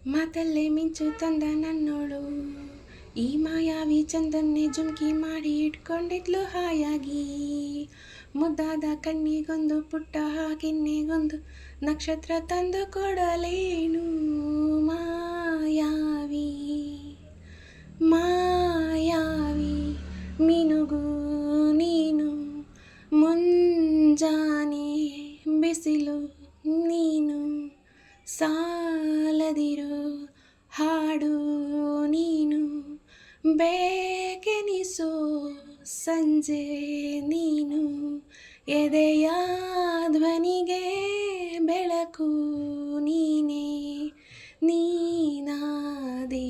ಮಾತಲ್ಲೇ ಮಿಂಚು ತಂದ ನನ್ನೋಳು, ಈ ಮಾಯಾವಿ ಚಂದನ್ನೇ ಜುಮ್ಕಿ ಮಾಡಿ ಇಟ್ಕೊಂಡಿದ್ಲು ಹಾಯಾಗಿ. ಮುದ್ದಾದ ಕಣ್ಣಿಗೊಂದು ಪುಟ್ಟ ಕೆನ್ನೆಗೊಂದು ನಕ್ಷತ್ರ ತಂದು ಕೊಡಲೇನು. ಮಾಯಾವಿ ಮಾಯಾವಿ ಮಿನುಗು ನೀನು, ಮುಂಜಾನೆ ಬಿಸಿಲು ನೀನು, ಸಾಲದಿರೋ ಹಾಡು ನೀನು, ಬೇಕೆನಿಸೋ ಸಂಜೆ ನೀನು, ಎದೆಯ ಧ್ವನಿಗೆ ಬೆಳಕು ನೀನೇ. ನೀನಾದೆ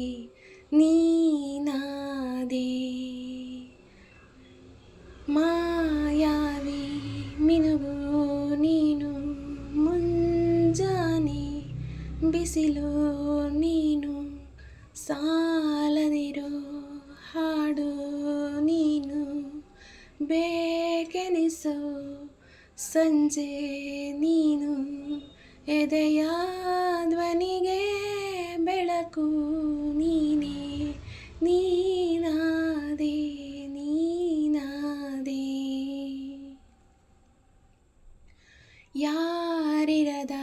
ನೀನಾದೆ ಮಾಯಾವಿ ಮಿನುಗು ನೀನು, ಮುಂಜಾನೆ ಬಿಸಿಲು ನೀನು, ಸಾಲದಿರೋ ಹಾಡು ನೀನು, ಬೇಕೆನಿಸೋ ಸಂಜೆ ನೀನು, ಎದೆಯ ಧ್ವನಿಗೆ ಬೆಳಕು ನೀನೇ. ನೀನಾದೆ ನೀನಾದೆ ಯಾರಿರದ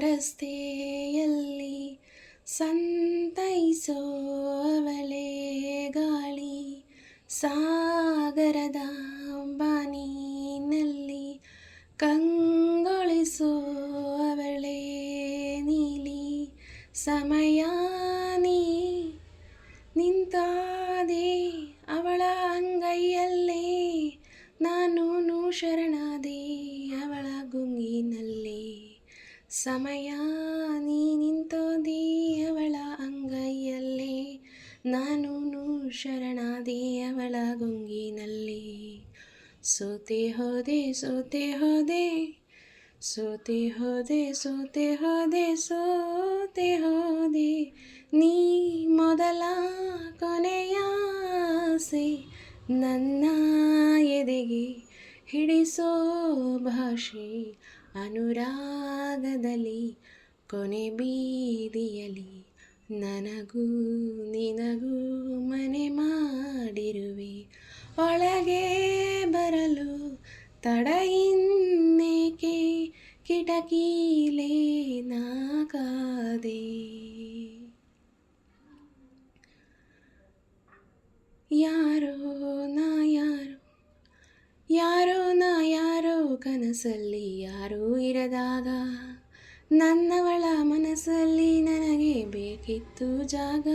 ರಸ್ತೆಯಲ್ಲಿ ಸಂತೈಸೋ ಅವಳೆ ಗಾಳಿ, ಸಾಗರದ ಬಾನಿನಲ್ಲಿ ಕಂಗೊಳಿಸೋ ಅವಳೆ ನೀಲಿ. ಸಮಯ ನೀ ನಿಂತಾದೆ ಅವಳ ಅಂಗೈಯಲ್ಲೇ, ನಾನು ಶರಣಾದೆ ಅವಳ ಗುಂಗಿನಲ್ಲೇ. ಸಮಯ ನೀ ನಿಂತೋದೆ ಅವಳ ಅಂಗೈಯಲ್ಲೇ, ನಾನು ಶರಣಾದೆ ಅವಳ ಗುಂಗಿನಲ್ಲೇ. ಸೋತೆ ಹೋದೆ ಸೋತೆ ಹೋದೆ ಸೋತೆ ಹೋದೆ ಸೋತೆ ಹೋದೆ ಸೋತೆ ಹೋದೆ, ನೀ ಮೊದಲ ಕೊನೆಯ ಆಸೆ, ನನ್ನ ಎದೆಗೆ ಹಿಡಿಸೋ ಭಾಷೆ, ಅನುರಾಗದಲ್ಲಿ ಕೊನೆ ಬೀದಿಯಲ್ಲಿ, ನನಗೂ ನಿನಗೂ ಮನೆ ಮಾಡಿರುವೆ. ಒಳಗೆ ಬರಲು ತಡ ಇನ್ನೇಕೆ, ಕಿಟಕಿಲೇ ನಾ ಕಾದೆ. ಯಾರೋ ನಾ ಯಾರೋ, ಯಾರೋ ನಾ ಯಾರೋ, ಕನಸಲ್ಲಿ ಯಾರೂ ಇರದಾಗ ನನ್ನವಳ ಮನಸ್ಸಲ್ಲಿ ನನಗೆ ಬೇಕಿತ್ತು ಜಾಗ.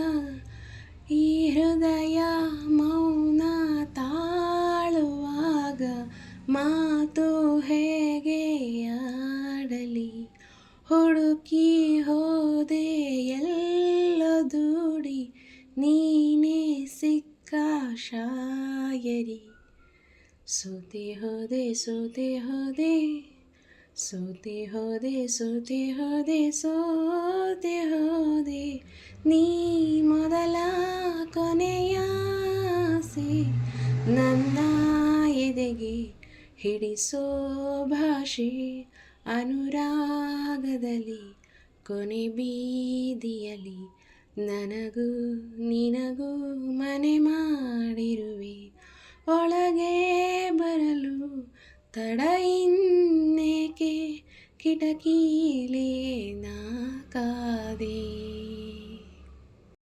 ಈ ಹೃದಯ ಮೌನ ತಾಳುವಾಗ ಮಾತು ಹೇಗೆ ಆಡಲಿ, ಹುಡುಕಿ ಹೋದೆ ಎಲ್ಲೋ ದೂಡಿ, ನೀನೇ ಸಿಕ್ಕ ಶಾಯರಿ. ಸೋತೆ ಹೋದೆ ಸೋತೆ ಹೋದೆ ಸೋತೆ ಹೋದೆ ಸೋತೆ ಹೋದೆ ಸೋತೆ ಹೋದೆ, ನೀ ಮೊದಲ ಕೊನೆಯ ಆಸೆ, ನನ್ನ ಎದೆಗೆ ಹಿಡಿಸೋ ಭಾಷೆ, ಅನುರಾಗದಲ್ಲಿ ಕೊನೆ ಬೀದಿಯಲ್ಲಿ, ನನಗೂ ನಿನಗೂ ಮನೆ ಮಾಡಿರುವೆ. ಒಳಗೆ ಬರಲು ತಡ ಇನ್ನೇಕೆ, ಕಿಟಕಿಲೇ ನಾ ಕಾದೆ.